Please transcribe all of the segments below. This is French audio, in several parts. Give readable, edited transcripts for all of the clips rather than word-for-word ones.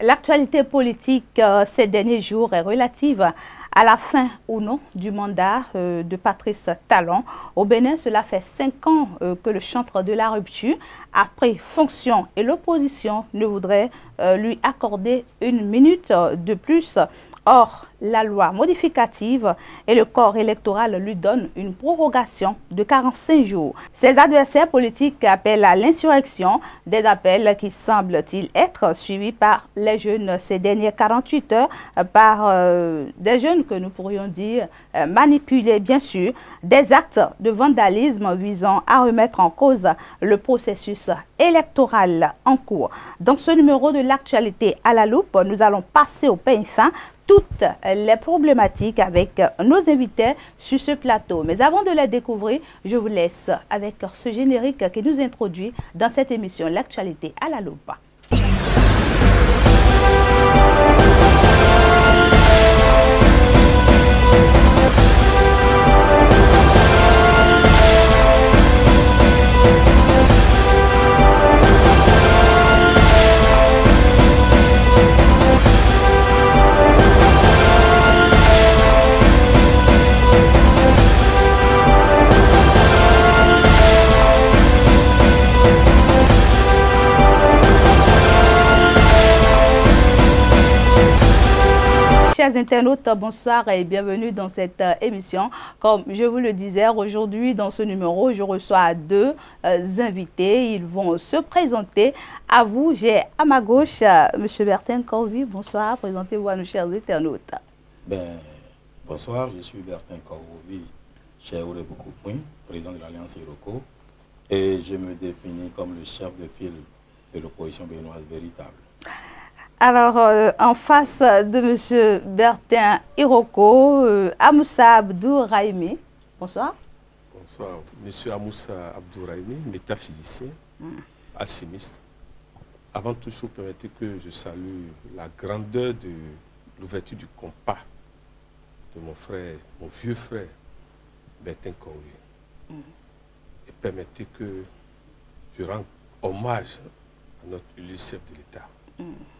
L'actualité politique ces derniers jours est relative à la fin ou non du mandat de Patrice Talon. Au Bénin, cela fait 5 ans que le chantre de la rupture a pris fonction et l'opposition ne voudrait lui accorder une minute de plus. Or, la loi modificative et le corps électoral lui donnent une prorogation de 45 jours. Ses adversaires politiques appellent à l'insurrection, des appels qui semblent-ils être suivis par les jeunes ces dernières 48 heures, par des jeunes que nous pourrions dire manipulés bien sûr, des actes de vandalisme visant à remettre en cause le processus électoral en cours. Dans ce numéro de l'actualité à la loupe, nous allons passer au peigne fin toutes les problématiques avec nos invités sur ce plateau. Mais avant de les découvrir, je vous laisse avec ce générique qui nous introduit dans cette émission L'actualité à la loupe. Chers internautes, bonsoir et bienvenue dans cette émission. Comme je vous le disais, aujourd'hui dans ce numéro, je reçois deux invités. Ils vont se présenter à vous. J'ai à ma gauche M. Bertin Corvi. Bonsoir, présentez-vous à nos chers internautes. Bonsoir, je suis Bertin Corvi, cher Oureboukou, président de l'Alliance Iroko, et je me définis comme le chef de file de l'opposition béninoise véritable. Alors, en face de M. Bertin Iroko, Amoussa Abdouraïmi. Bonsoir. Bonsoir. M. Amoussa Abdouraïmi, métaphysicien, alchimiste. Avant tout, je permettez que je salue la grandeur de l'ouverture du compas de mon frère, mon vieux frère, Bertin Corvi. Et permettez que je rende hommage à notre élu chef de l'État.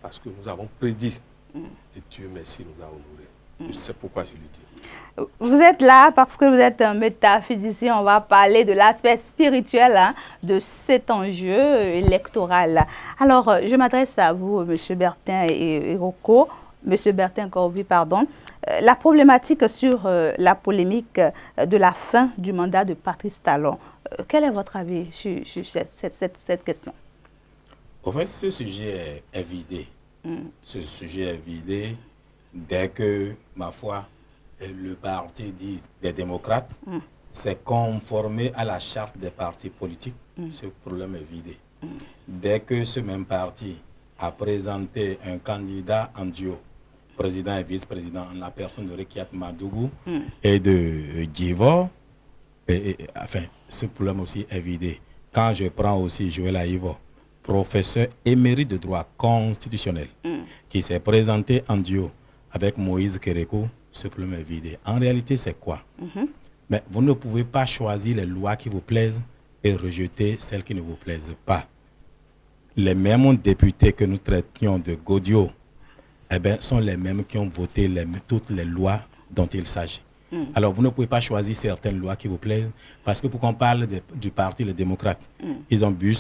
Parce que nous avons prédit, et Dieu merci nous a honorés. Je sais pourquoi je le dis. Vous êtes là parce que vous êtes un métaphysicien. On va parler de l'aspect spirituel de cet enjeu électoral. Alors, je m'adresse à vous, M. Bertin Iroko, M. Bertin Corvi, pardon. La problématique sur la polémique de la fin du mandat de Patrice Talon. Quel est votre avis sur cette question? En fait, ce sujet est vidé. Ce sujet est vidé dès que, ma foi, le parti dit des démocrates s'est conformé à la charte des partis politiques. Ce problème est vidé. Dès que ce même parti a présenté un candidat en duo, président et vice-président, en la personne de Rekiat Madougou et de Djivo, enfin, ce problème aussi est vidé. Quand je prends aussi Joël Aïvo, professeur émérite de droit constitutionnel, qui s'est présenté en duo avec Moïse Kérékou, ce problème est vidé. En réalité, c'est quoi? Mais vous ne pouvez pas choisir les lois qui vous plaisent et rejeter celles qui ne vous plaisent pas. Les mêmes députés que nous traitions de Godio, sont les mêmes qui ont voté toutes les lois dont il s'agit. Alors, vous ne pouvez pas choisir certaines lois qui vous plaisent parce que pour qu'on parle du parti, les démocrates, ils ont dû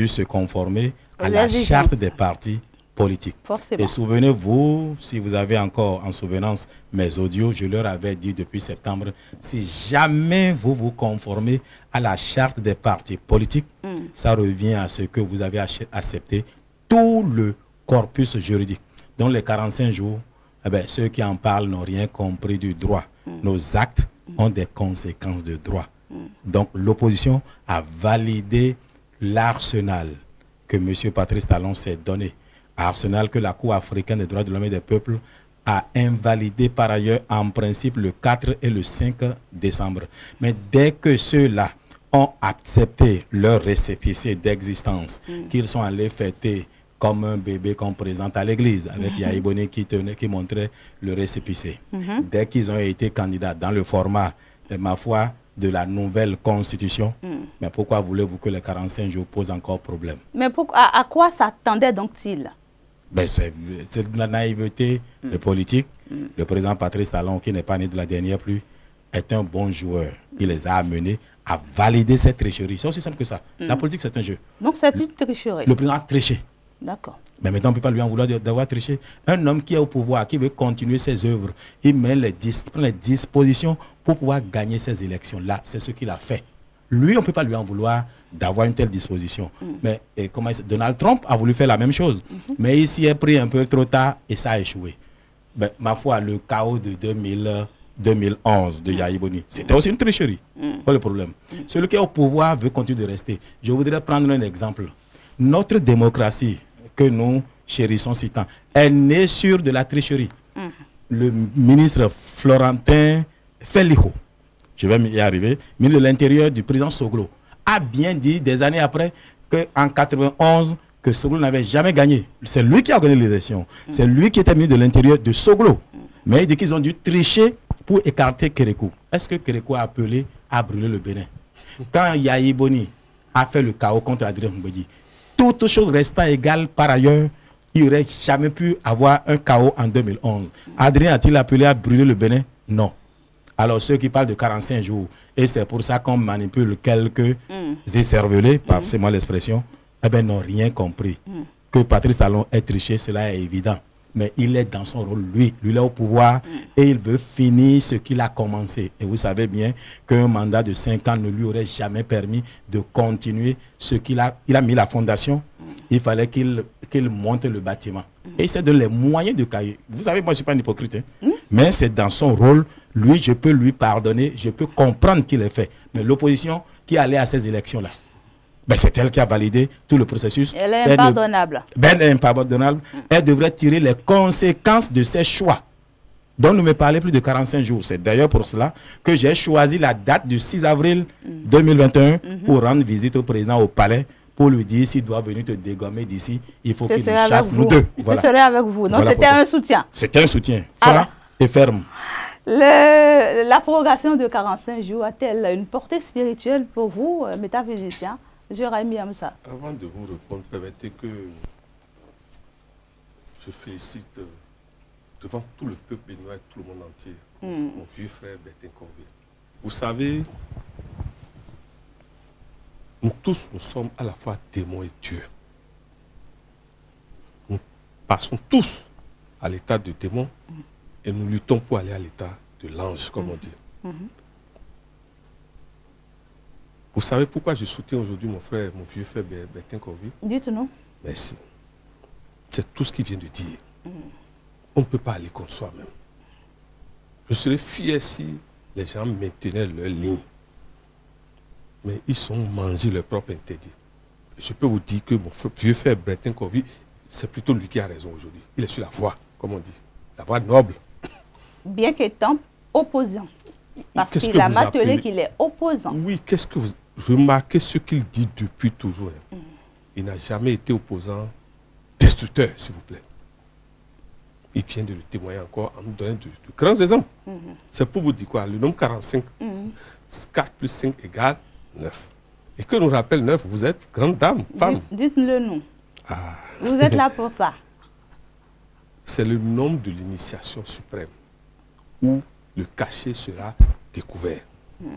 se conformer à la charte des partis politiques. Forcément. Et souvenez-vous, si vous avez encore en souvenance mes audios, je leur avais dit depuis septembre, si jamais vous vous conformez à la charte des partis politiques, ça revient à ce que vous avez accepté tout le corpus juridique. Dans les 45 jours, ceux qui en parlent n'ont rien compris du droit. Nos actes ont des conséquences de droit. Donc l'opposition a validé l'arsenal que M. Patrice Talon s'est donné. Arsenal que la Cour africaine des droits de l'homme et des peuples a invalidé par ailleurs en principe le 4 et le 5 décembre. Mais dès que ceux-là ont accepté leur récépissé d'existence, qu'ils sont allés fêter comme un bébé qu'on présente à l'église, avec Yaïboni qui montrait le récépissé. Dès qu'ils ont été candidats dans le format, de ma foi, de la nouvelle constitution, mais pourquoi voulez-vous que les 45 jours posent encore problème? Mais à quoi s'attendait donc-il? Ben, c'est de la naïveté politique. Le président Patrice Talon, qui n'est pas né de la dernière pluie, est un bon joueur. Il les a amenés à valider cette tricherie. C'est aussi simple que ça. La politique, c'est un jeu. Donc, c'est une tricherie. Le président a triché. D'accord. Mais maintenant, on ne peut pas lui en vouloir d'avoir triché. Un homme qui est au pouvoir, qui veut continuer ses œuvres, il prend les dispositions pour pouvoir gagner ces élections-là. C'est ce qu'il a fait. Lui, on ne peut pas lui en vouloir d'avoir une telle disposition. Mais Donald Trump a voulu faire la même chose. Mais il s'y est pris un peu trop tard et ça a échoué. Ben, ma foi, le chaos de 2011 de Yahya Boni, c'était aussi une tricherie. Pas le problème. Celui qui est au pouvoir veut continuer de rester. Je voudrais prendre un exemple. Notre démocratie, que nous chérissons si tant, est née sur de la tricherie. Le ministre Florentin Felijo, je vais y arriver, ministre de l'Intérieur du président Soglo, a bien dit des années après qu'en 91, que Soglo n'avait jamais gagné. C'est lui qui a gagné l'élection. C'est lui qui était ministre de l'Intérieur de Soglo. Mais il dit qu'ils ont dû tricher pour écarter Kérékou. Est-ce que Kérékou a appelé à brûler le Bénin? Quand Yahya Boni a fait le chaos contre Adrien Mbedi, toutes choses restant égales par ailleurs, il n'aurait jamais pu avoir un chaos en 2011. Adrien a-t-il appelé à brûler le Bénin? Non. Alors ceux qui parlent de 45 jours, et c'est pour ça qu'on manipule quelques écervelés, c'est moi l'expression, eh bien n'ont rien compris. Que Patrice Talon ait triché, cela est évident. Mais il est dans son rôle, lui est au pouvoir et il veut finir ce qu'il a commencé. Et vous savez bien qu'un mandat de 5 ans ne lui aurait jamais permis de continuer ce qu'il a. Il a mis la fondation, il fallait qu'il monte le bâtiment. Et il s'est donné les moyens de cahier. Vous savez, moi je ne suis pas un hypocrite, hein? Mais c'est dans son rôle, lui, je peux lui pardonner, je peux comprendre qu'il ait fait. Mais l'opposition qui allait à ces élections-là, ben c'est elle qui a validé tout le processus. Elle est impardonnable. Elle est impardonnable. Elle devrait tirer les conséquences de ses choix. Donc, ne me parlez plus de 45 jours. C'est d'ailleurs pour cela que j'ai choisi la date du 6 avril 2021 pour rendre visite au président au palais, pour lui dire s'il doit venir te dégommer d'ici, il faut qu'il nous chasse, nous deux. Voilà. Ce serait avec vous. Donc, c'était un soutien. C'était un soutien franc et ferme. La prorogation de 45 jours a-t-elle une portée spirituelle pour vous, métaphysicien? Jérémy Amoussa. Avant de vous répondre, permettez que je félicite devant tout le peuple béninois et tout le monde entier mon vieux frère Bertin Corvée. Vous savez, nous tous, nous sommes à la fois témoins et Dieu. Nous passons tous à l'état de démon et nous luttons pour aller à l'état de l'ange, comme on dit. Vous savez pourquoi je soutiens aujourd'hui mon vieux frère Bertin Corvée? Dites-nous. Merci. C'est tout ce qu'il vient de dire. On ne peut pas aller contre soi-même. Je serais fier si les gens maintenaient leur ligne. Mais ils ont mangé leur propre interdit. Je peux vous dire que mon vieux frère Bertin Corvée, c'est plutôt lui qui a raison aujourd'hui. Il est sur la voie, comme on dit. La voie noble. Bien qu'étant opposant. Parce qu'il a martelé qu'il est opposant. Oui, qu'est-ce que vous... Remarquez ce qu'il dit depuis toujours. Il n'a jamais été opposant, destructeur, s'il vous plaît. Il vient de le témoigner encore en nous donnant de grands exemples. C'est pour vous dire quoi? Le nombre 45, 4 plus 5 égale 9. Et que nous rappelle 9, vous êtes grande dame, femme. Dites-le nous. Vous êtes là pour ça. C'est le nombre de l'initiation suprême où le cachet sera découvert. Je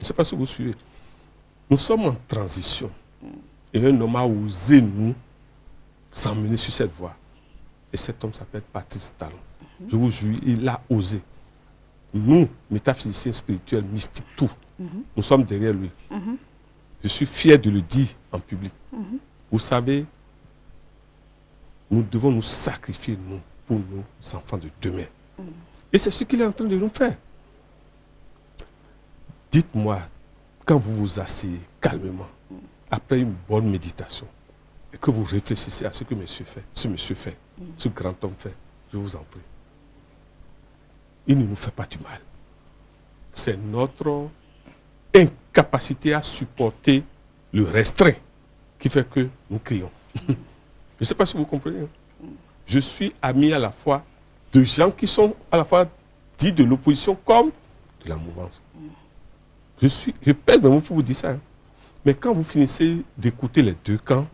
ne sais pas si vous suivez. Nous sommes en transition. Et un homme a osé nous s'emmener sur cette voie. Et cet homme s'appelle Patrice Talon. Je vous jure, il a osé. Nous, métaphysiciens spirituels, mystiques, tout, nous sommes derrière lui. Je suis fier de le dire en public. Vous savez, nous devons nous sacrifier, nous, pour nos enfants de demain. Et c'est ce qu'il est en train de nous faire. Dites-moi, quand vous vous asseyez calmement, après une bonne méditation, et que vous réfléchissez à ce que monsieur fait, ce grand homme fait, je vous en prie, il ne nous fait pas du mal. C'est notre incapacité à supporter le restreint qui fait que nous crions. Je ne sais pas si vous comprenez. Je suis ami à la fois de gens qui sont à la fois dits de l'opposition comme de la mouvance. Je pèse mes mots pour vous dire ça. Mais quand vous finissez d'écouter les deux camps,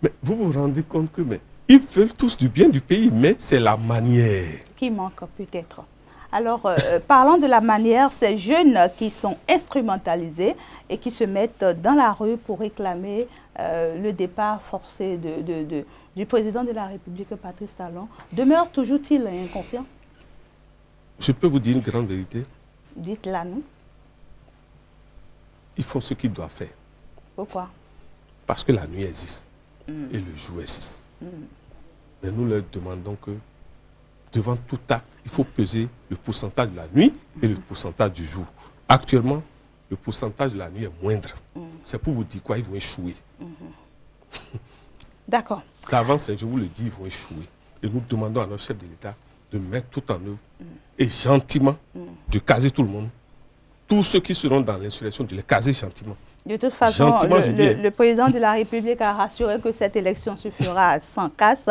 mais vous vous rendez compte que Ils veulent tous du bien du pays, mais c'est la manière qui manque peut-être. Alors, parlant de la manière, ces jeunes qui sont instrumentalisés et qui se mettent dans la rue pour réclamer le départ forcé du président de la République, Patrice Talon, demeurent toujours-ils inconscients? Je peux vous dire une grande vérité. Dites-la nous. Ils font ce qu'ils doivent faire. Pourquoi? Parce que la nuit existe et le jour existe. Mais nous leur demandons que devant tout acte, il faut peser le pourcentage de la nuit et le pourcentage du jour. Actuellement, le pourcentage de la nuit est moindre. C'est pour vous dire quoi, ils vont échouer. D'accord. D'avance, je vous le dis, ils vont échouer. Et nous demandons à notre chef de l'État de mettre tout en œuvre et gentiment de caser tout le monde. Tous ceux qui seront dans l'insurrection, de les caser gentiment. De toute façon, Gentiment, le président de la République a rassuré que cette élection se fera sans casse.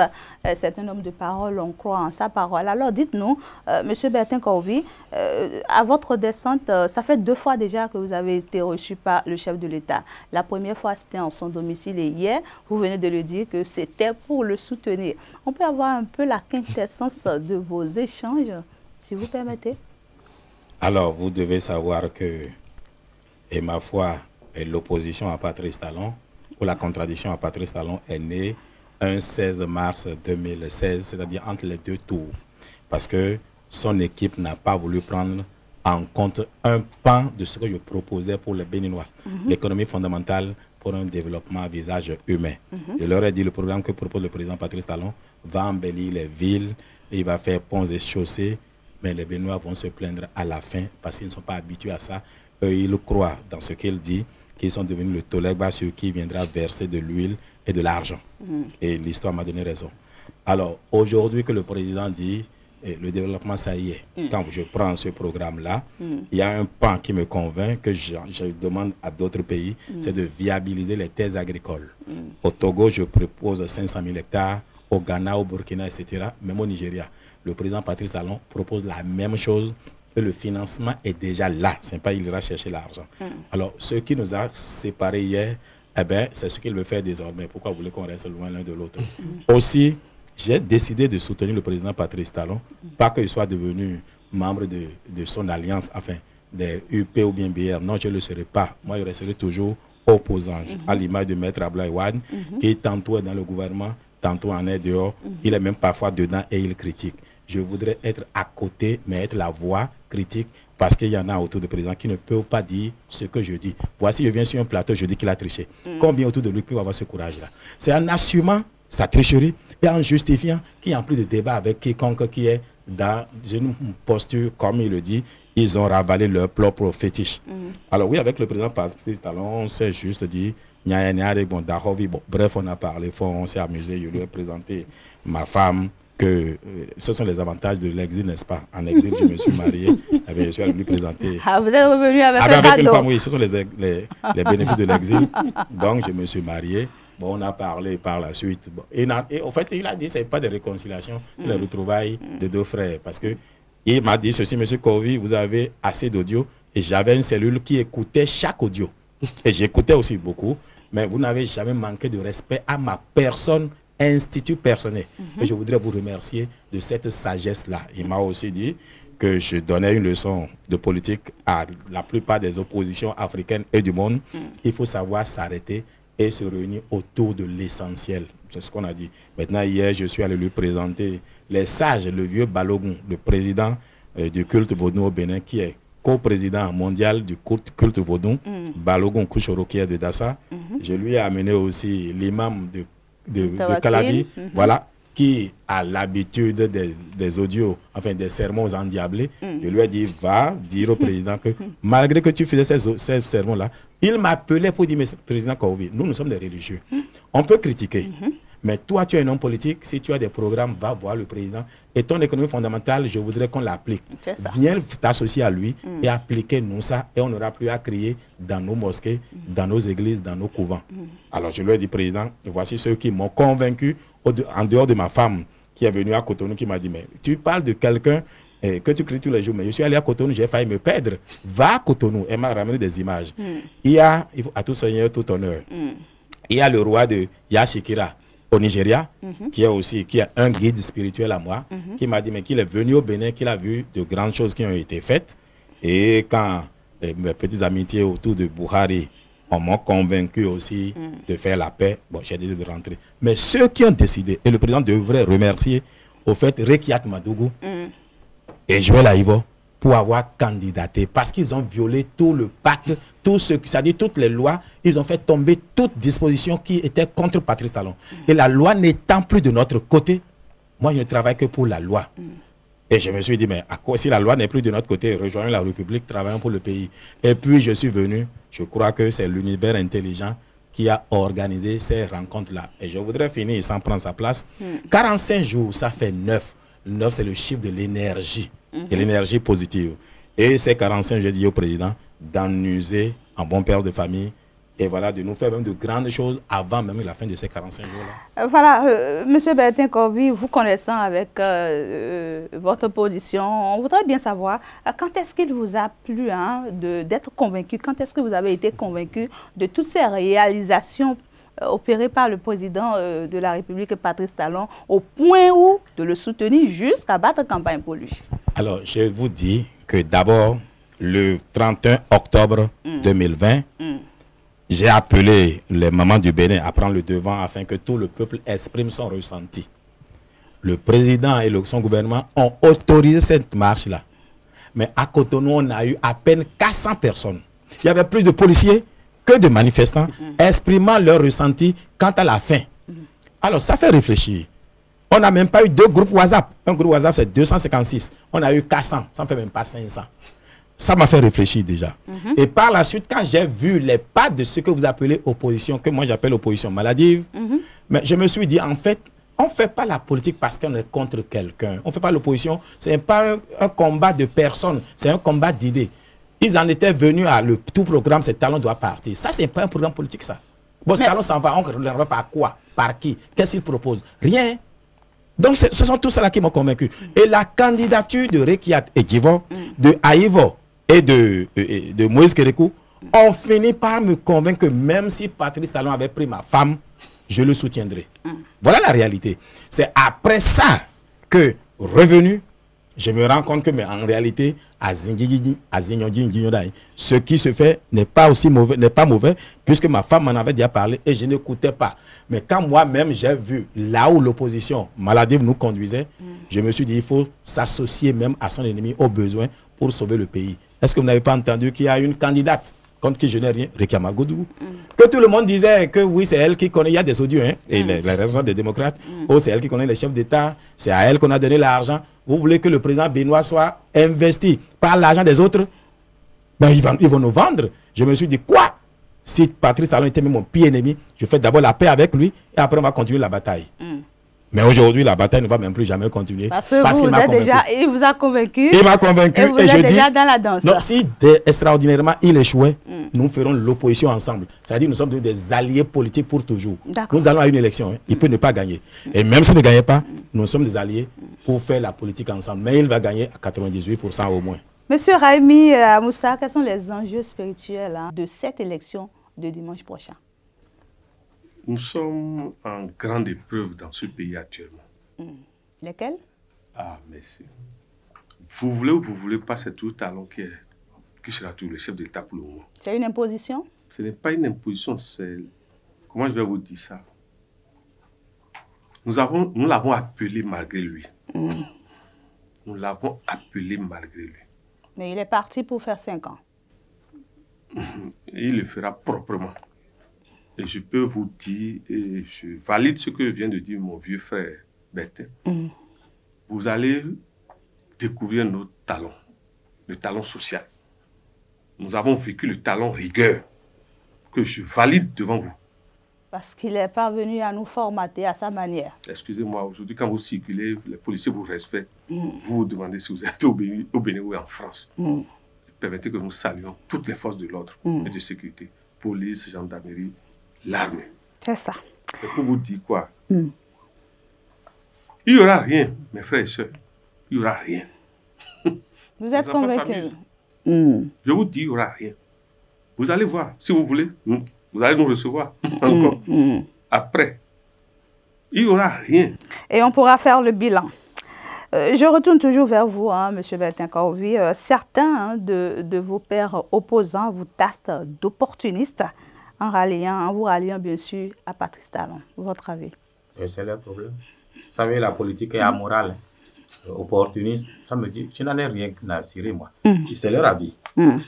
C'est un homme de parole, on croit en sa parole. Alors dites-nous, M. Bertin Corby, à votre descente, ça fait 2 fois déjà que vous avez été reçu par le chef de l'État. La première fois, c'était en son domicile et hier, vous venez de le dire que c'était pour le soutenir. On peut avoir un peu la quintessence de vos échanges, si vous permettez? Alors, vous devez savoir que, et ma foi, l'opposition à Patrice Talon, ou la contradiction à Patrice Talon, est née un 16 mars 2016, c'est-à-dire entre les 2 tours. Parce que son équipe n'a pas voulu prendre en compte un pan de ce que je proposais pour les Béninois. L'économie fondamentale pour un développement à visage humain. Je leur ai dit, le programme que propose le président Patrice Talon va embellir les villes, il va faire ponts et chaussées, mais les Béninois vont se plaindre à la fin parce qu'ils ne sont pas habitués à ça. Eux, ils croient dans ce qu'il dit, qu'ils sont devenus le Tolegba sur qui viendra verser de l'huile et de l'argent. Et l'histoire m'a donné raison. Alors, aujourd'hui que le président dit, le développement, ça y est. Quand je prends ce programme-là, il y a un pan qui me convainc que je demande à d'autres pays, c'est de viabiliser les terres agricoles. Au Togo, je propose 500 000 hectares, au Ghana, au Burkina, etc., même au Nigeria. Le président Patrice Talon propose la même chose. Et le financement est déjà là. Ce n'est pas il ira chercher l'argent. Alors, ce qui nous a séparés hier, eh ben, c'est ce qu'il veut faire désormais. Pourquoi vous voulez qu'on reste loin l'un de l'autre? Aussi, j'ai décidé de soutenir le président Patrice Talon, pas qu'il soit devenu membre de son alliance, enfin, des UP ou bien BR. Non, je ne le serai pas. Moi, je resterai toujours opposant, à l'image de Maître Abdoulaye Wade, qui tantôt est dans le gouvernement, tantôt en est dehors. Il est même parfois dedans et il critique. Je voudrais être à côté, mais être la voix critique, parce qu'il y en a autour du président qui ne peuvent pas dire ce que je dis. Voici, je viens sur un plateau, je dis qu'il a triché. Combien autour de lui peuvent avoir ce courage-là? C'est en assumant sa tricherie et en justifiant qu'il n'y a plus de débat avec quiconque qui est dans une posture, comme il le dit, ils ont ravalé leur propre fétiche. Alors oui, avec le président Patrice Talon, on s'est juste dit, bon, bref, on a parlé, on s'est amusé, je lui ai présenté ma femme, que ce sont les avantages de l'exil, n'est-ce pas? En exil, je me suis marié, je suis allé lui présenter. Ah, vous êtes revenu avec un avec une cadeau. femme, oui, ce sont les bénéfices de l'exil. Donc, je me suis marié. Bon, on a parlé par la suite. Bon, et en fait, il a dit que ce n'est pas de réconciliation, les retrouvailles de 2 frères. Parce qu'il m'a dit ceci, M. Corby, vous avez assez d'audio. Et j'avais une cellule qui écoutait chaque audio. Et j'écoutais aussi beaucoup. Mais vous n'avez jamais manqué de respect à ma personne, institut personnel. Et je voudrais vous remercier de cette sagesse-là. Il m'a aussi dit que je donnais une leçon de politique à la plupart des oppositions africaines et du monde. Il faut savoir s'arrêter et se réunir autour de l'essentiel. C'est ce qu'on a dit. Maintenant, hier, je suis allé lui présenter les sages, le vieux Balogun, le président du culte vaudou au Bénin, qui est co-président mondial du culte vaudou, Balogun Kouchoro, qui est de Dassa. Je lui ai amené aussi l'imam de Kaladi, voilà, qui a l'habitude des audios, enfin des sermons endiablés. Je lui ai dit, va dire au président que malgré que tu faisais ces sermons-là, il m'appelait pour dire, mais président Corby, nous sommes des religieux. On peut critiquer. Mais toi, tu es un homme politique, si tu as des programmes, va voir le président. Et ton économie fondamentale, je voudrais qu'on l'applique. Viens t'associer à lui et appliquez-nous ça. Et on n'aura plus à crier dans nos mosquées, dans nos églises, dans nos couvents. Alors je lui ai dit, président, voici ceux qui m'ont convaincu, en dehors de ma femme qui est venue à Cotonou, qui m'a dit, mais tu parles de quelqu'un que tu critiques tous les jours, mais je suis allé à Cotonou, j'ai failli me perdre. Va à Cotonou. Elle m'a ramené des images. Il y a, à tout seigneur, tout honneur. Il y a le roi de Yashikira, au Nigeria, qui est un guide spirituel à moi, qui m'a dit, mais qu'il est venu au Bénin, qu'il a vu de grandes choses qui ont été faites. Et quand mes petites amitiés autour de Buhari m'ont convaincu aussi de faire la paix, bon, j'ai décidé de rentrer. Mais ceux qui ont décidé, et le président devrait remercier, au fait, Rekiat Madougou et Joël Aïvo, pour avoir candidaté, parce qu'ils ont violé tout le pacte, tout ce, c'est-à-dire toutes les lois, ils ont fait tomber toute disposition qui était contre Patrice Talon. Et la loi n'étant plus de notre côté, moi je ne travaille que pour la loi. Et je me suis dit, mais à quoi, si la loi n'est plus de notre côté, rejoignons la République, travaillons pour le pays. Et puis je suis venu, je crois que c'est l'univers intelligent qui a organisé ces rencontres-là. Et je voudrais finir sans prendre sa place. 45 jours, ça fait 9. 9, c'est le chiffre de l'énergie. Et l'énergie positive. Et ces 45, j'ai dit au président d'en user en bon père de famille et voilà, de nous faire même de grandes choses avant même la fin de ces 45 jours-là. Voilà, Monsieur Bertin Corby, vous connaissant avec votre position, on voudrait bien savoir quand est-ce qu'il vous a plu d'être convaincu, quand est-ce que vous avez été convaincu de toutes ces réalisations opéré par le président de la République, Patrice Talon, au point où de le soutenir jusqu'à battre campagne pour lui? Alors, je vous dis que d'abord, le 31 octobre 2020, j'ai appelé les mamans du Bénin à prendre le devant afin que tout le peuple exprime son ressenti. Le président et son gouvernement ont autorisé cette marche-là. Mais à Cotonou, on a eu à peine 400 personnes. Il y avait plus de policiers que de manifestants exprimant leur ressenti quant à la fin. Alors, ça fait réfléchir. On n'a même pas eu 2 groupes WhatsApp. Un groupe WhatsApp, c'est 256. On a eu 400. Ça ne fait même pas 500. Ça m'a fait réfléchir déjà. Et par la suite, quand j'ai vu les pas de ce que vous appelez opposition, que moi j'appelle opposition maladive, mais je me suis dit, en fait, on ne fait pas la politique parce qu'on est contre quelqu'un. On ne fait pas l'opposition. Ce n'est pas un combat de personnes. C'est un combat d'idées. Ils en étaient venus à le tout programme, ce Talon doit partir. Ça, ce n'est pas un programme politique, ça. Bon, ce Talon s'en va, on ne regarde par quoi? Par qui? Qu'est-ce qu'il propose? Rien. Donc, ce sont tous ceux-là qui m'ont convaincu. Et la candidature de Rekiat et Djivo, de Aïvo et de Moïse Kérékou ont fini par me convaincre que même si Patrice Talon avait pris ma femme, je le soutiendrai. Voilà la réalité. C'est après ça que, revenu, je me rends compte que, mais en réalité, ce qui se fait n'est pas aussi mauvais, puisque ma femme m'en avait déjà parlé et je n'écoutais pas. Mais quand moi-même j'ai vu là où l'opposition maladive nous conduisait, je me suis dit il faut s'associer même à son ennemi au besoin pour sauver le pays. Est-ce que vous n'avez pas entendu qu'il y a une candidate contre qui je n'ai rien, Rekiat Madougou, que tout le monde disait que oui, c'est elle qui connaît, il y a des audios, et les responsables des démocrates, oh, c'est elle qui connaît les chefs d'État, c'est à elle qu'on a donné l'argent. Vous voulez que le président Benoît soit investi par l'argent des autres? Ben, ils vont nous vendre. Je me suis dit, quoi? Si Patrice Talon était même mon pire ennemi, je fais d'abord la paix avec lui, et après on va continuer la bataille. Mais aujourd'hui, la bataille ne va même plus jamais continuer. Parce que il vous a convaincu. Il m'a convaincu. Et vous êtes déjà dans la danse. Non, si extraordinairement il échouait, nous ferons l'opposition ensemble. C'est-à-dire nous sommes des alliés politiques pour toujours. Nous allons à une élection. Il peut ne pas gagner. Et même s'il ne gagne pas, nous sommes des alliés pour faire la politique ensemble. Mais il va gagner à 98% au moins. Monsieur Raimi Moussa, quels sont les enjeux spirituels de cette élection de dimanche prochain? Nous sommes en grande épreuve dans ce pays actuellement. Lesquels? Ah, merci. Vous voulez ou vous ne voulez pas, c'est tout Talon qui sera tout le chef de l'État pour le moment. C'est une imposition? Ce n'est pas une imposition, c'est... Comment je vais vous dire ça? Nous l'avons appelé malgré lui. Nous l'avons appelé malgré lui. Mais il est parti pour faire 5 ans. Il le fera proprement. Et je peux vous dire, et je valide ce que vient de dire mon vieux frère Bertin. Vous allez découvrir notre talent, le talent social. Nous avons vécu le talent rigueur, que je valide devant vous. Parce qu'il est parvenu à nous formater à sa manière. Excusez-moi, aujourd'hui, quand vous circulez, les policiers vous respectent. Vous vous demandez si vous êtes au Bénin ou en France. Permettez que nous saluions toutes les forces de l'ordre et de sécurité. Police, gendarmerie, l'armée. C'est ça. Et pour vous dire quoi? Il n'y aura rien, mes frères et sœurs. Il n'y aura rien. Vous êtes convaincus? Je vous dis, il n'y aura rien. Vous allez voir, si vous voulez, vous allez nous recevoir encore. Après, Il n'y aura rien. Et on pourra faire le bilan. Je retourne toujours vers vous, hein, M. Bertin Karouvi. Certains de vos pairs opposants vous tastent d'opportunistes en vous ralliant bien sûr à Patrice Talon. Votre avis? C'est leur problème. Vous savez, la politique est amorale, opportuniste. Ça me dit, je n'en ai rien à cirer, moi. C'est leur avis.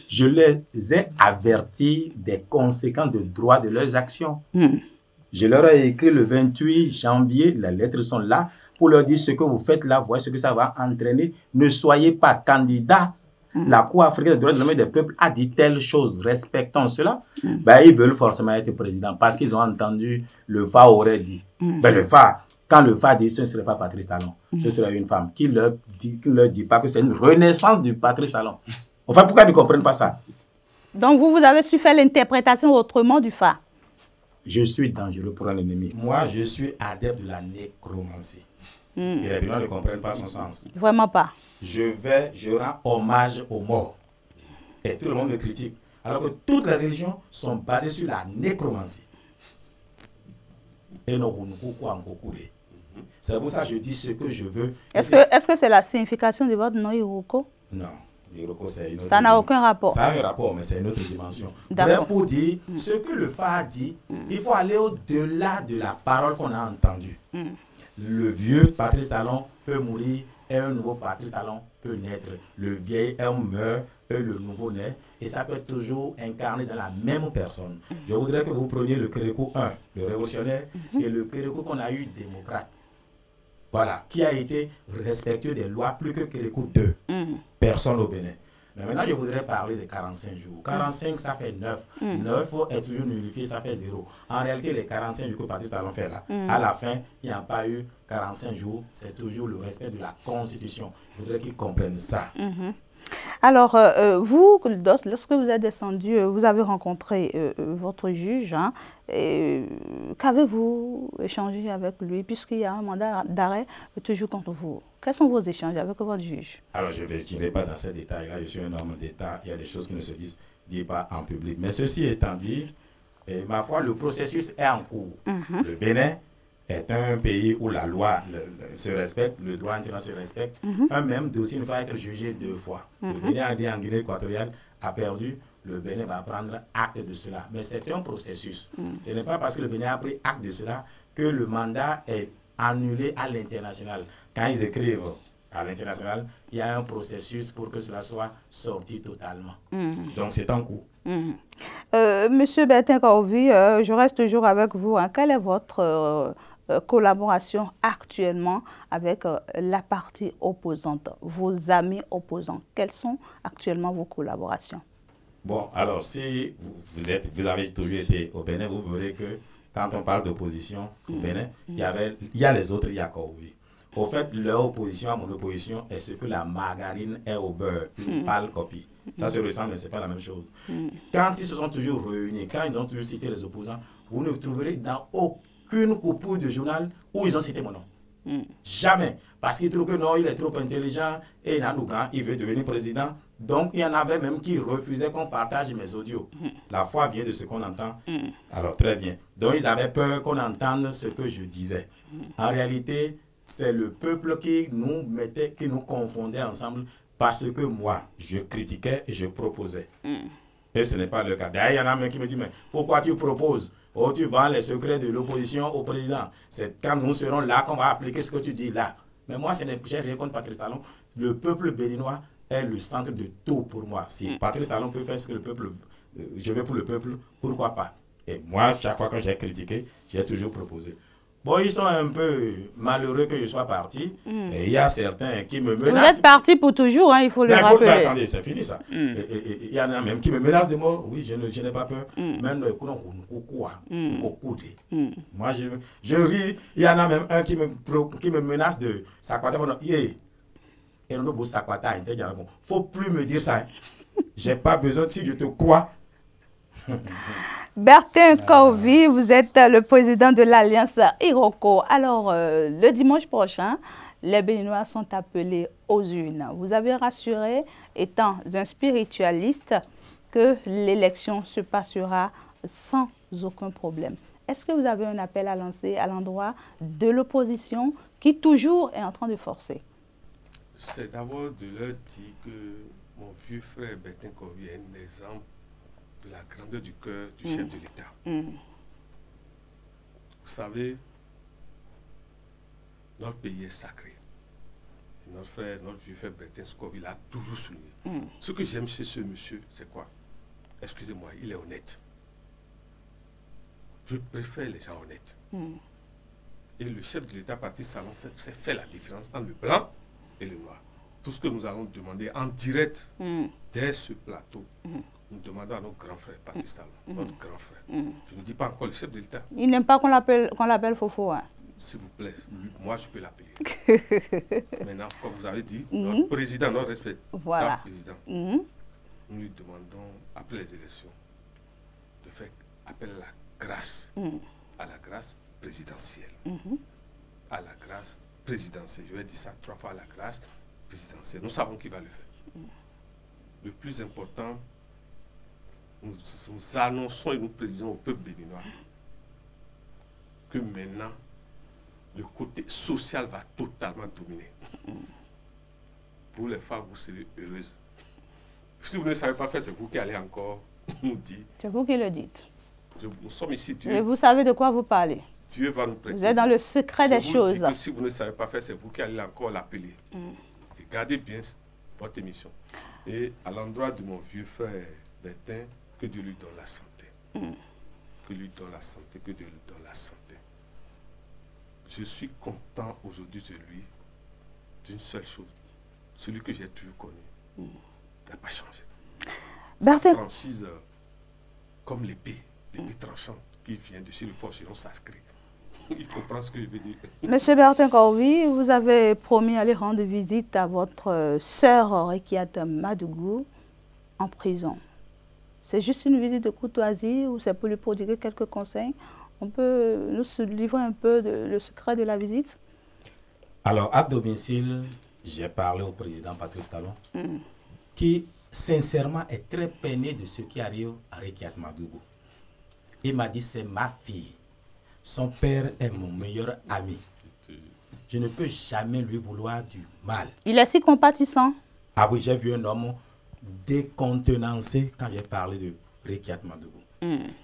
Je les ai avertis des conséquences de droit de leurs actions. Je leur ai écrit le 28 janvier, les lettres sont là, pour leur dire ce que vous faites là, voyez ce que ça va entraîner. Ne soyez pas candidat. La Cour africaine des droits de l'homme et des peuples a dit telle chose, respectons cela. Ben, ils veulent forcément être président parce qu'ils ont entendu le FA aurait dit. Ben, le FA, quand le FA dit ce ne serait pas Patrice Talon, ce serait une femme qui leur dit pas que c'est une renaissance du Patrice Talon. Enfin, pourquoi ils ne comprennent pas ça? Donc, vous avez su faire l'interprétation autrement du FA? Je suis dangereux pour un ennemi. Moi, je suis adepte de la nécromancie. Et les Béninois ne comprennent pas son sens. Vraiment pas. Je rends hommage aux morts. Et tout le monde me critique. Alors que toutes les religions sont basées sur la nécromancie. Et c'est pour ça que je dis ce que je veux. Est-ce que c'est la signification de votre nom, Iroko? Non. C'est une autre ça n'a aucun rapport. Ça a un rapport, mais c'est une autre dimension. Bref, pour dire ce que le FA dit, il faut aller au-delà de la parole qu'on a entendue. Le vieux Patrice Talon peut mourir et un nouveau Patrice Talon peut naître. Le vieil homme meurt et le nouveau naît. Et ça peut être toujours incarné dans la même personne. Je voudrais que vous preniez le Kérékou 1, le révolutionnaire, et le Kérékou qu'on a eu démocrate. Voilà, qui a été respectueux des lois plus que Kérékou 2. Personne au Bénin. Mais maintenant, je voudrais parler de 45 jours. 45, ça fait 9. 9 est toujours nullifié, ça fait 0. En réalité, les 45 jours que Patrice Talon fait là, à la fin, il n'y a pas eu 45 jours. C'est toujours le respect de la Constitution. Je voudrais qu'ils comprennent ça. Alors, vous, lorsque vous êtes descendu, vous avez rencontré votre juge. Hein, qu'avez-vous échangé avec lui, puisqu'il y a un mandat d'arrêt toujours contre vous? Quels sont vos échanges avec votre juge? Alors, je ne n'irai pas dans ces détails-là. Je suis un homme d'État. Il y a des choses qui ne se disent pas en public. Mais ceci étant dit, ma foi, le processus est en cours. Le Bénin est un pays où la loi se respecte, le droit international se respecte. Un même dossier ne peut pas être jugé 2 fois. Le Bénin a dit en Guinée équatoriale, a perdu. Le Bénin va prendre acte de cela. Mais c'est un processus. Ce n'est pas parce que le Bénin a pris acte de cela que le mandat est annulé à l'international. Quand ils écrivent à l'international, il y a un processus pour que cela soit sorti totalement. Donc c'est en cours. Monsieur Bertin Karouvi, je reste toujours avec vous. Hein. Quelle est votre collaboration actuellement avec la partie opposante, vos amis opposants? Quelles sont actuellement vos collaborations? Bon, alors si vous avez toujours été au Bénin, vous verrez que quand on parle d'opposition au Bénin, il y a les autres, il y a Karouvi. Au fait, leur opposition à mon opposition est ce que la margarine est au beurre, une pâle copie. Ça se ressemble, mais ce n'est pas la même chose. Quand ils se sont toujours réunis, quand ils ont toujours cité les opposants, vous ne trouverez dans aucune coupure de journal où ils ont cité mon nom. Jamais. Parce qu'ils trouvent que non, il est trop intelligent et il veut devenir président. Donc, il y en avait même qui refusaient qu'on partage mes audios. La foi vient de ce qu'on entend. Alors, très bien. Donc, ils avaient peur qu'on entende ce que je disais. En réalité, c'est le peuple qui nous confondait ensemble parce que moi, je critiquais et je proposais. Et ce n'est pas le cas. D'ailleurs, il y en a même qui me disent, mais pourquoi tu proposes? Oh, tu vends les secrets de l'opposition au président. C'est quand nous serons là qu'on va appliquer ce que tu dis là. Mais moi, je n'ai rien contre Patrice Talon. Le peuple béninois est le centre de tout pour moi. Si Patrice Talon peut faire ce que le peuple, je veux pour le peuple, pourquoi pas? Et moi, chaque fois que j'ai critiqué, j'ai toujours proposé. Bon, ils sont un peu malheureux que je sois parti. Et il y a certains qui me menacent. Vous êtes parti pour toujours, hein, il faut le rappeler. Attendez, c'est fini ça. Il y en a même qui me menacent de mort. Oui, je n'ai pas peur. Même le moi, je ris. Il y en a même un qui me menace de Sakwata. Il ne faut plus me dire ça. J'ai pas besoin, si je te crois. Bertin Karouvi, vous êtes le président de l'Alliance Iroko. Alors, le dimanche prochain, les Béninois sont appelés aux urnes. Vous avez rassuré, étant un spiritualiste, que l'élection se passera sans aucun problème. Est-ce que vous avez un appel à lancer à l'endroit de l'opposition qui toujours est en train de forcer? C'est d'abord de leur dire que mon vieux frère Bertin Korvi est un exemple de la grandeur du cœur du chef de l'État. Vous savez, notre pays est sacré. Et notre vieux frère Bertin Korvi l'a toujours souligné. Ce que j'aime chez ce monsieur, c'est quoi? Excusez-moi, il est honnête. Je préfère les gens honnêtes. Et le chef de l'État, Patrice Talon, fait la différence entre le blanc et le noir. Tout ce que nous allons demander en direct dès ce plateau, nous demandons à notre grand frère, Patrice Talon, notre grand frère. Je ne dis pas encore le chef de l'État. Il n'aime pas qu'on l'appelle Fofo. Hein? S'il vous plaît, moi je peux l'appeler. Maintenant, comme vous avez dit, notre président, notre respectable président, nous lui demandons, après les élections, de faire appel à la grâce, à la grâce présidentielle. À la grâce présidentielle. Je vais dire ça 3 fois, à la grâce présidentielle. Nous savons qui va le faire. Le plus important, nous annonçons et nous précisons au peuple béninois que maintenant, le côté social va totalement dominer. Pour les femmes, vous serez heureuses. Si vous ne savez pas faire, c'est vous qui allez encore nous dire. C'est vous qui le dites. Nous sommes ici, Dieu. Et vous savez de quoi vous parlez. Dieu va nous prêter. Vous êtes dans le secret des choses. Que si vous ne savez pas faire, c'est vous qui allez encore l'appeler. Et gardez bien votre émission. Et à l'endroit de mon vieux frère Bertin, que Dieu lui donne la santé. Que lui donne la santé, que Dieu lui donne la santé. Je suis content aujourd'hui de lui, d'une seule chose. Celui que j'ai toujours connu. Il n'a pas changé. Sa franchise, comme l'épée tranchante qui vient de chez le forgeron sacré. Il comprend ce que je veux dire. Monsieur Bertin Korvi, vous avez promis d'aller rendre visite à votre sœur Rekiat Madougou en prison. C'est juste une visite de courtoisie ou c'est pour lui prodiguer quelques conseils? On peut nous livrer un peu le secret de la visite? Alors, à domicile, j'ai parlé au président Patrice Talon, qui, sincèrement, est très peiné de ce qui arrive à Rekiat Madougou. Il m'a dit, c'est ma fille. Son père est mon meilleur ami. Je ne peux jamais lui vouloir du mal. Il est si compatissant. Ah oui, j'ai vu un homme décontenancé quand j'ai parlé de Rekiat Madougou.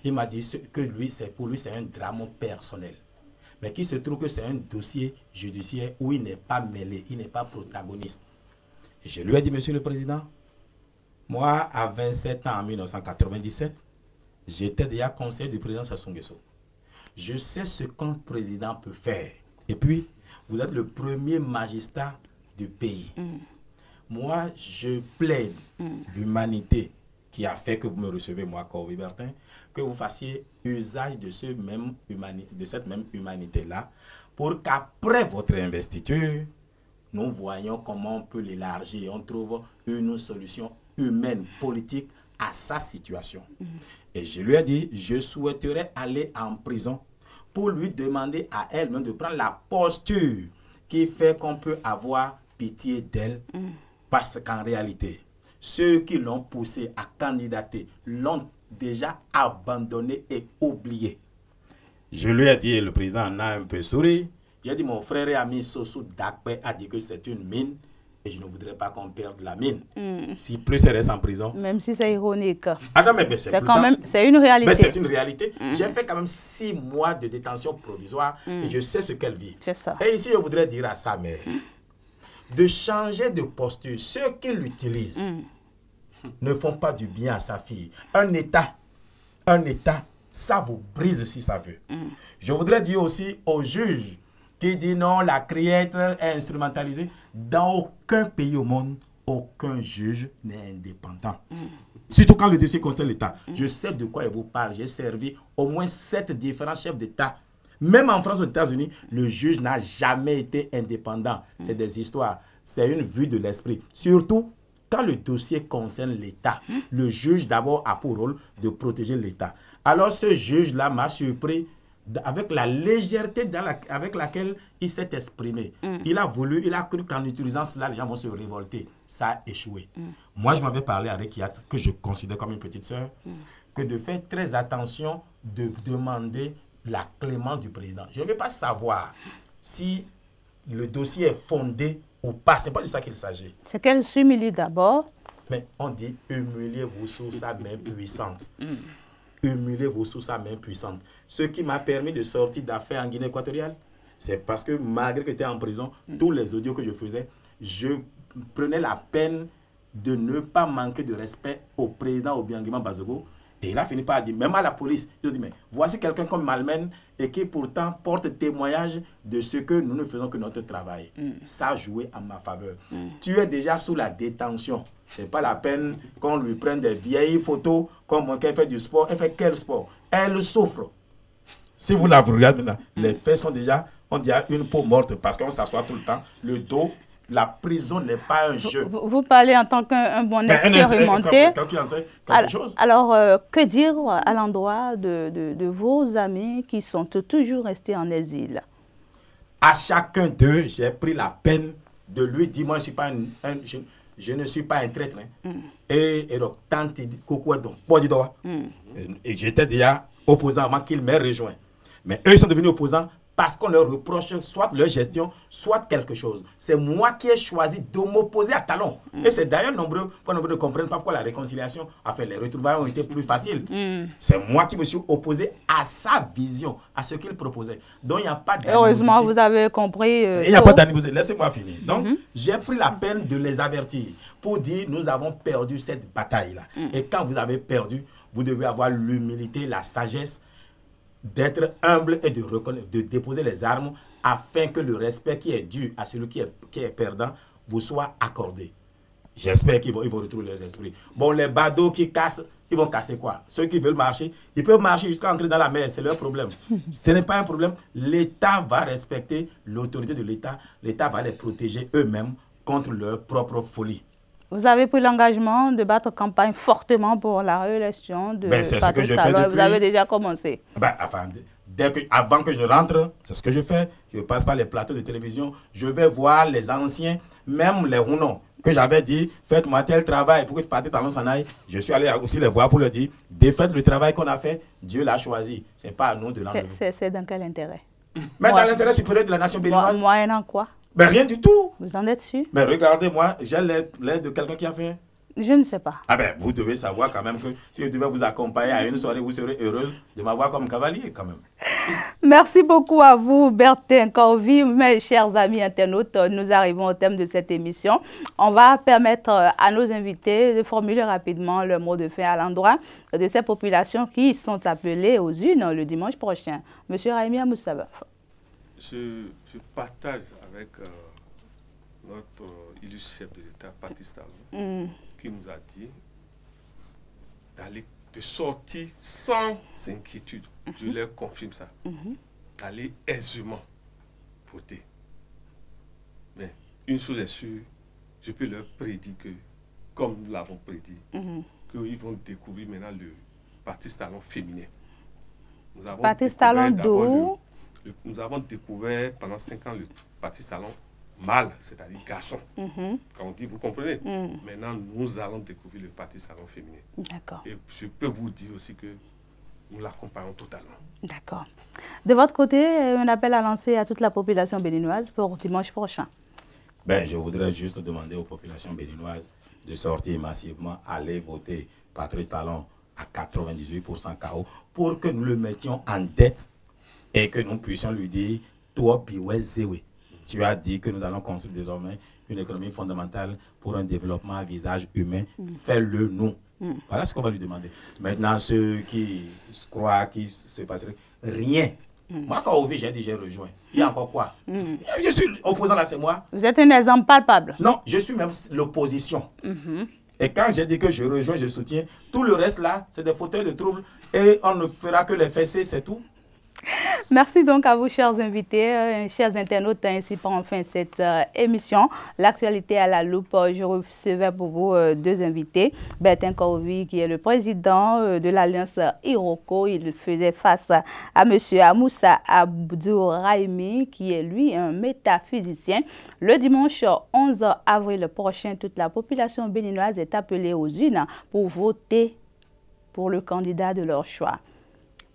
Il m'a dit que pour lui, c'est un drame personnel. Mais qu'il se trouve que c'est un dossier judiciaire où il n'est pas mêlé, il n'est pas protagoniste. Et je lui ai dit, monsieur le président, moi, à 27 ans, en 1997, j'étais déjà conseiller du président Sassou Nguesso. Je sais ce qu'un président peut faire. Et puis, vous êtes le premier magistrat du pays. Moi, je plaide l'humanité qui a fait que vous me recevez, moi, Korvi Bertin, que vous fassiez usage de, cette même humanité-là pour qu'après votre investiture, nous voyons comment on peut l'élargir. On trouve une solution humaine, politique à sa situation. Et je lui ai dit, je souhaiterais aller en prison pour lui demander à elle-même de prendre la posture qui fait qu'on peut avoir pitié d'elle. Parce qu'en réalité, ceux qui l'ont poussé à candidater l'ont déjà abandonné et oublié. Je lui ai dit, et le président en a un peu souri, j'ai dit, mon frère et ami Sossou Dakpe a dit que c'est une mine et je ne voudrais pas qu'on perde la mine. Si plus elle reste en prison. Même si c'est ironique. Ah non, mais c'est quand même, c'est une réalité. Mais c'est une réalité. J'ai fait quand même 6 mois de détention provisoire et je sais ce qu'elle vit. C'est ça. Et ici, je voudrais dire à sa mère de changer de posture. Ceux qui l'utilisent ne font pas du bien à sa fille. Un État, ça vous brise si ça veut. Je voudrais dire aussi aux juges qui disent non, la criette est instrumentalisée. Dans aucun pays au monde, aucun juge n'est indépendant. Surtout quand le dossier concerne l'État. Je sais de quoi je vous parle. J'ai servi au moins 7 différents chefs d'État. Même en France, aux États-Unis, le juge n'a jamais été indépendant. C'est des histoires. C'est une vue de l'esprit. Surtout quand le dossier concerne l'État. Le juge, d'abord, a pour rôle de protéger l'État. Alors, ce juge-là m'a surpris avec la légèreté avec laquelle il s'est exprimé. Il a cru qu'en utilisant cela, les gens vont se révolter. Ça a échoué. Moi, je m'avais parlé à Rekiat, que je considère comme une petite sœur, que de faire très attention de demander la clémence du président. Je ne veux pas savoir si le dossier est fondé ou pas. Ce n'est pas de ça qu'il s'agit. C'est qu'elle s'humilie d'abord. Mais on dit humiliez-vous sous sa main puissante. Humiliez-vous sous sa main puissante. Ce qui m'a permis de sortir d'affaires en Guinée équatoriale, c'est parce que malgré que j'étais en prison, tous les audios que je faisais, je prenais la peine de ne pas manquer de respect au président Obiangema Bazogo. Et il a fini par dire, même à la police, il a dit, mais voici quelqu'un comme Malmen et qui pourtant porte témoignage de ce que nous ne faisons que notre travail. Ça a joué en ma faveur. Tu es déjà sous la détention. Ce n'est pas la peine qu'on lui prenne des vieilles photos comme qu'elle fait du sport. Elle fait quel sport? Elle souffre. Si vous la regardez maintenant, les faits sont déjà, on dirait une peau morte parce qu'on s'assoit tout le temps. Le dos, la prison n'est pas un jeu. Vous parlez en tant qu'un bon expérimenté. Quelqu'un sait quelque chose. Alors, que dire à l'endroit de vos amis qui sont toujours restés en exil? À chacun d'eux, j'ai pris la peine de lui dire, moi, je ne suis pas un traître. Et donc, tant il dit, coucou, donc, et j'étais déjà opposant avant qu'il m'ait rejoint. Mais eux, ils sont devenus opposants parce qu'on leur reproche soit leur gestion, soit quelque chose. C'est moi qui ai choisi de m'opposer à Talon. Et c'est d'ailleurs nombreux ne comprennent pas pourquoi la réconciliation, enfin les retrouvailles ont été plus faciles. C'est moi qui me suis opposé à sa vision, à ce qu'il proposait. Donc il n'y a pas d'animosité. Heureusement, vous avez compris. Il n'y a pas d'animosité. Laissez-moi finir. Donc j'ai pris la peine de les avertir pour dire nous avons perdu cette bataille-là. Et quand vous avez perdu, vous devez avoir l'humilité, la sagesse d'être humble et de déposer les armes afin que le respect qui est dû à celui qui est perdant vous soit accordé. J'espère qu'ils vont retrouver leurs esprits. Bon, les badauds qui cassent, ils vont casser quoi? Ceux qui veulent marcher, ils peuvent marcher jusqu'à entrer dans la mer, c'est leur problème. Ce n'est pas un problème. L'État va respecter l'autorité de l'État. L'État va les protéger eux-mêmes contre leur propre folie. Vous avez pris l'engagement de battre campagne fortement pour la réélection de Patrice Talon. Vous avez déjà commencé. Avant que je rentre, c'est ce que je fais. Je passe par les plateaux de télévision. Je vais voir les anciens, même les Rounon, que j'avais dit, faites-moi tel travail pour que Patrice Talon s'en aille. Je suis allé aussi les voir pour leur dire, défaites le travail qu'on a fait, Dieu l'a choisi. Ce n'est pas à nous de l'enlever. C'est dans quel intérêt? Mais dans l'intérêt supérieur de la nation béninoise. Moyennant quoi? Ben rien du tout. Vous en êtes sûr? Mais regardez-moi, j'ai l'aide de quelqu'un qui a fait. Je ne sais pas. Ah ben, vous devez savoir quand même que si je devais vous accompagner à une soirée, vous serez heureuse de m'avoir comme cavalier quand même. Merci beaucoup à vous, Bertin Corvi. Mes chers amis internautes, nous arrivons au thème de cette émission. On va permettre à nos invités de formuler rapidement le mot de fin à l'endroit de ces populations qui sont appelées aux urnes le dimanche prochain. Monsieur Raimi Amoussaba. Je partage avec notre illustre chef de l'État, Patrice Talon, qui nous a dit de sortir sans inquiétude. Je leur confirme ça. D'aller aisément voter. Mais une chose est sûre, je peux leur prédire que, comme nous l'avons prédit, qu'ils vont découvrir maintenant le Patrice Talon féminin. Patrice Talon d'où? Nous avons découvert pendant 5 ans le Patrice Talon mâle, c'est-à-dire garçon. Quand on dit, vous comprenez? Maintenant, nous allons découvrir le Patrice Talon féminin. D'accord. Et je peux vous dire aussi que nous l'accompagnons totalement. D'accord. De votre côté, un appel à lancer à toute la population béninoise pour dimanche prochain. Ben, je voudrais juste demander aux populations béninoises de sortir massivement, aller voter Patrice Talon à 98% KO pour que nous le mettions en dette et que nous puissions lui dire, toi, Biwe Zéwe, tu as dit que nous allons construire désormais une économie fondamentale pour un développement à visage humain. Fais-le nous. Voilà ce qu'on va lui demander. Maintenant, ceux qui croient qu'il se passerait rien. Moi, quand Ovi, j'ai dit, j'ai rejoint. Il y a encore quoi? Je suis opposant là, c'est moi. Vous êtes un exemple palpable. Non, je suis même l'opposition. Et quand j'ai dit que je rejoins, je soutiens, tout le reste là, c'est des fauteuils de trouble et on ne fera que les fessées, c'est tout. Merci donc à vous, chers invités, chers internautes. Ainsi prend fin cette émission. L'actualité à la loupe. Je recevais pour vous 2 invités. Bertin Corvi, qui est le président de l'Alliance Iroko. Il faisait face à M. Amoussa Abdourahimi, qui est lui un métaphysicien. Le dimanche 11 avril prochain, toute la population béninoise est appelée aux urnes pour voter pour le candidat de leur choix.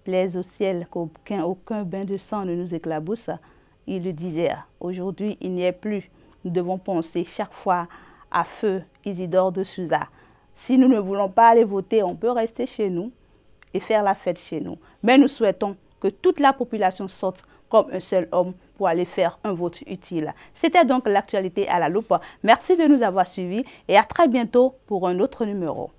Plaise au ciel qu'aucun bain de sang ne nous éclabousse. Il le disait, aujourd'hui il n'y est plus. Nous devons penser chaque fois à feu Isidore de Souza. Si nous ne voulons pas aller voter, on peut rester chez nous et faire la fête chez nous. Mais nous souhaitons que toute la population sorte comme un seul homme pour aller faire un vote utile. C'était donc l'actualité à la loupe. Merci de nous avoir suivis et à très bientôt pour un autre numéro.